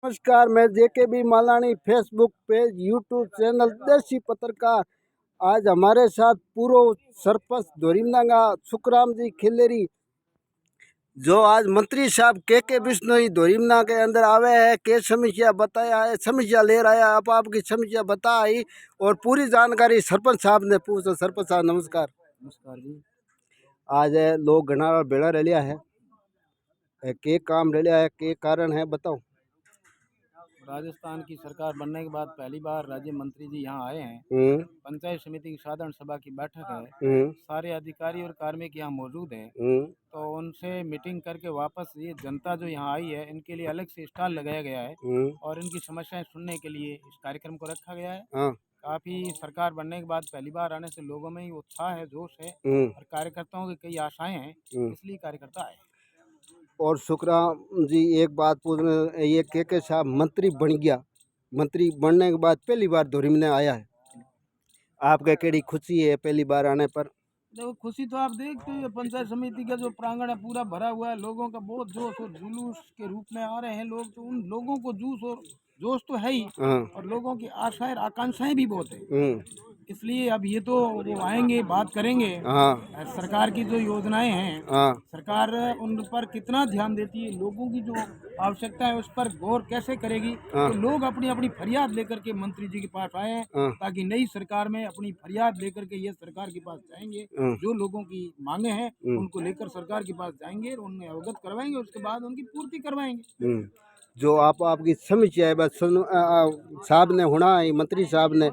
नमस्कार, मैं J K Malani, Facebook page, YouTube channel Desi पत्रकार। आज हमारे साथ पूर्व सरपंच धोरीमनागा सुखराम जी खिलेरी, जो आज मंत्री साहब के बिश्नोई धोरीमना के अंदर आवे है, के समस्या बताया है, समस्या ले रहा है, आप आपकी समस्या बताई और पूरी जानकारी सरपंच साहब ने पूछो। सरपंच साहब नमस्कार। नमस्कार जी। आज लोग घना बेड़ा रह लिया है, के काम ले लिया है, के कारण है बताओ। राजस्थान की सरकार बनने के बाद पहली बार राज्य मंत्री जी यहाँ आए हैं। पंचायत समिति की साधारण सभा की बैठक है। सारे अधिकारी और कार्मिक यहाँ मौजूद हैं। तो उनसे मीटिंग करके वापस ये जनता जो यहाँ आई है, इनके लिए अलग से स्टॉल लगाया गया है और इनकी समस्याएं सुनने के लिए इस कार्यक्रम को रखा गया है। काफी सरकार बनने के बाद पहली बार आने से लोगों में ही उत्साह है, जोश है और कार्यकर्ताओं की कई आशाएं हैं, इसलिए कार्यकर्ता आए। और सुखराम जी एक बात पूछने, ये के साहब मंत्री बन गया, मंत्री बनने के बाद पहली बार धोरीमने आया है, आपका केड़ी खुशी है पहली बार आने पर? देखो, खुशी तो आप देखते हो, पंचायत समिति का जो प्रांगण है पूरा भरा हुआ है, लोगों का बहुत जोश और जुलूस के रूप में आ रहे हैं लोग। तो उन लोगों को जोश और जोश तो है ही और लोगों की आशाएं आकांक्षाएं भी बहुत है। इसलिए अब ये तो वो आएंगे, बात करेंगे। सरकार की जो योजनाएं हैं, सरकार उन पर कितना ध्यान देती है, लोगों की जो आवश्यकता है उस पर गौर कैसे करेगी। तो लोग अपनी अपनी फरियाद लेकर के मंत्री जी के पास आए हैं, ताकि नई सरकार में अपनी फरियाद लेकर के ये सरकार के पास जाएंगे। जो लोगों की मांगे हैं उनको लेकर सरकार के पास जाएंगे, उन्हें अवगत करवाएंगे, उसके बाद उनकी पूर्ति करवाएंगे। जो आपकी समस्या है बस साहब ने होना है, मंत्री साहब ने,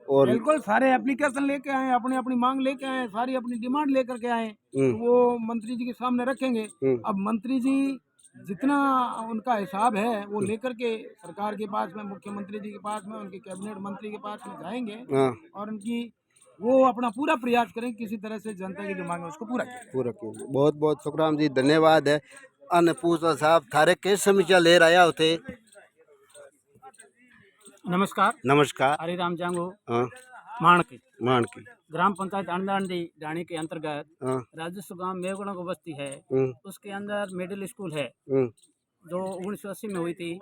और बिल्कुल सारे एप्लीकेशन लेके आए, अपनी अपनी मांग लेके आए, सारी अपनी डिमांड लेकर के आए, तो वो मंत्री जी के सामने रखेंगे। अब मंत्री जी जितना उनका हिसाब है वो लेकर के सरकार के पास में, मुख्यमंत्री जी के पास में, उनके कैबिनेट मंत्री के पास में जाएंगे और उनकी वो अपना पूरा प्रयास करेंगे किसी तरह से जनता की जो मांग है उसको पूरा किया। बहुत बहुत सुखराम जी धन्यवाद है। अन्य पूछो साहब, थारे के समस्या ले रहा होते? नमस्कार। नमस्कार। हरिराम जांगो, माणकी ग्राम पंचायत अंडांडी डाणी के अंतर्गत राजस्व गांव मेवगुणा को बस्ती है। उसके अंदर मिडिल स्कूल है जो 1980 में हुई थी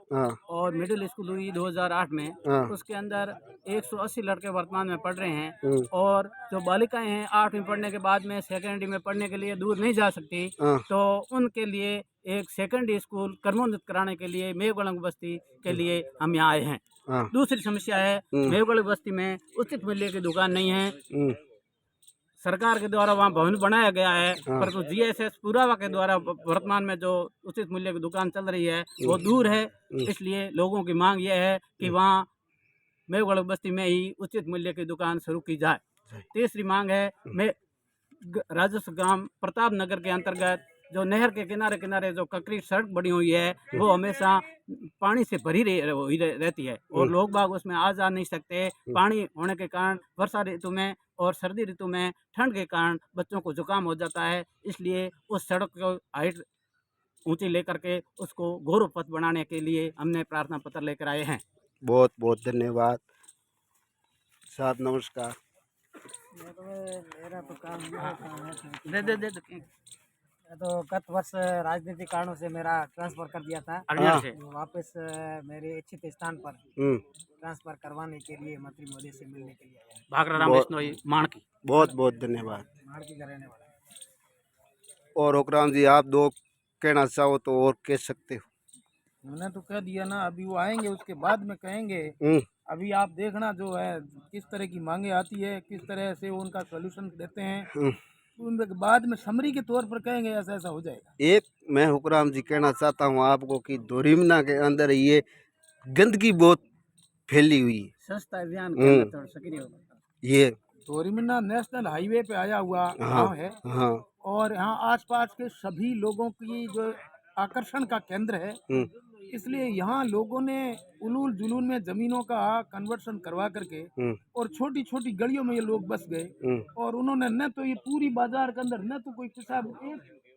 और मिडिल स्कूल हुई 2008 में। उसके अंदर 180 लड़के वर्तमान में पढ़ रहे हैं और जो बालिकाएं हैं 8वीं पढ़ने के बाद में सेकेंडरी में पढ़ने के लिए दूर नहीं जा सकती, तो उनके लिए एक सेकेंडरी स्कूल कर्मोन्नत कराने के लिए मेवगढ़ बस्ती के लिए हम यहाँ आए हैं। दूसरी समस्या है, मेवगढ़ बस्ती में उचित मूल्य की दुकान नहीं है। सरकार के द्वारा वहाँ भवन बनाया गया है, परंतु जीएसएस पुरावा के द्वारा वर्तमान में जो उचित मूल्य की दुकान चल रही है वो दूर है। इसलिए लोगों की मांग ये है कि वहाँ मेवगढ़ बस्ती में ही उचित मूल्य की दुकान शुरू की जाए। तीसरी मांग है, राजस्व ग्राम प्रताप नगर के अंतर्गत जो नहर के किनारे किनारे जो कंक्रीट सड़क बनी हुई है वो हमेशा पानी से भरी रहती है और लोग बाग उसमें आ जा नहीं सकते। पानी होने के कारण वर्षा ऋतु में और सर्दी ऋतु में ठंड के कारण बच्चों को जुकाम हो जाता है। इसलिए उस सड़क को हाइट ऊंची लेकर के उसको गौरव पथ बनाने के लिए हमने प्रार्थना पत्र लेकर आए हैं। बहुत बहुत धन्यवाद साहब, नमस्कार। मेरा तो काम दे तो गत वर्ष राजनीतिक कारणों से मेरा ट्रांसफर कर दिया था से वापस मेरे इच्छित स्थान पर ट्रांसफर करवाने के लिए मंत्री महोदय से मिलने के लिए आया। भागराम बिश्नोई माणकी, बहुत बहुत धन्यवाद। माणकी का रहने वाला। और ओकराम जी आप दो कहना चाहो तो और कह सकते हो? मैंने तो कह दिया ना, अभी वो आएंगे उसके बाद में कहेंगे। अभी आप देखना जो है किस तरह की मांगे आती है, किस तरह से उनका सॉल्यूशन देते हैं, उनके बाद में समरी के तौर पर कहेंगे ऐसा ऐसा हो जाएगा। एक मैं हुक्राम जी कहना चाहता हूँ आपको कि धोरीमना के अंदर ये गंदगी बहुत फैली हुई है, स्वच्छता अभियान के अंदर सक्रिय होगा। ये धोरीमना नेशनल हाईवे पे आया हुआ गांव है और यहाँ आसपास के सभी लोगों की जो आकर्षण का केंद्र है। इसलिए यहाँ लोगों ने उलूल जुलूल में जमीनों का कन्वर्शन करवा करके और छोटी छोटी गलियों में ये लोग बस गए और उन्होंने न तो ये पूरी बाजार के अंदर न तो कोई हिसाब।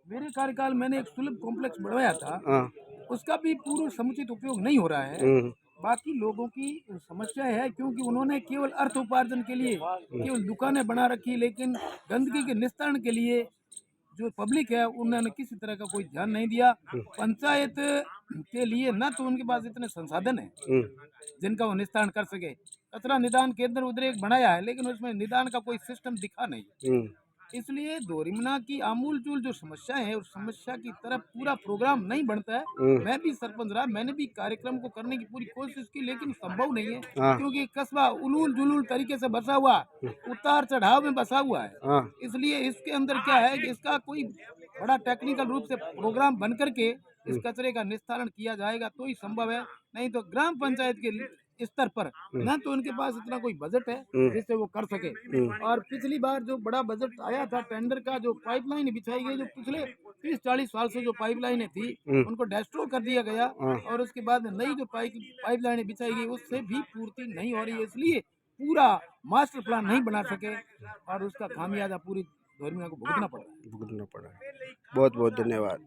मेरे कार्यकाल मैंने एक सुलभ कॉम्प्लेक्स बनवाया था, उसका भी पूरा समुचित उपयोग नहीं हो रहा है। बाकी लोगों की समस्या है क्योंकि उन्होंने केवल अर्थ उपार्जन के लिए केवल दुकानें बना रखी, लेकिन गंदगी के निस्तारण के लिए जो पब्लिक है उन्होंने किसी तरह का कोई ध्यान नहीं दिया। पंचायत के लिए न तो उनके पास इतने संसाधन है जिनका वो निस्तारण कर सके। कचरा निदान केंद्र उधर एक बनाया है, लेकिन उसमें निदान का कोई सिस्टम दिखा नहीं। इसलिए दोरिमना की आमूल चूल जो समस्याएं है, उस समस्या की तरफ पूरा प्रोग्राम नहीं बनता है। मैं भी सरपंच रहा, मैंने भी कार्यक्रम को करने की पूरी कोशिश की, लेकिन संभव नहीं है, क्योंकि कस्बा उलूल जुलूल तरीके से बसा हुआ, उतार चढ़ाव में बसा हुआ है। इसलिए इसके अंदर क्या है कि इसका कोई बड़ा टेक्निकल रूप से प्रोग्राम बन करके इस कचरे का निस्तारण किया जाएगा तो ही संभव है, नहीं तो ग्राम पंचायत के स्तर पर न तो उनके पास इतना कोई बजट है जिससे वो कर सके। और पिछली बार जो बड़ा बजट आया था टेंडर का, जो पाइपलाइन बिछाई गई, जो पिछले 30-40 साल से जो पाइपलाइनें थी उनको डेस्ट्रो कर दिया गया, और उसके बाद नई जो पाइपलाइनें बिछाई गई उससे भी पूर्ति नहीं हो रही है। इसलिए पूरा मास्टर प्लान नहीं बना सके और उसका खामियाजा पूरी दोरिमना को भुगतना पड़ा। बहुत बहुत धन्यवाद।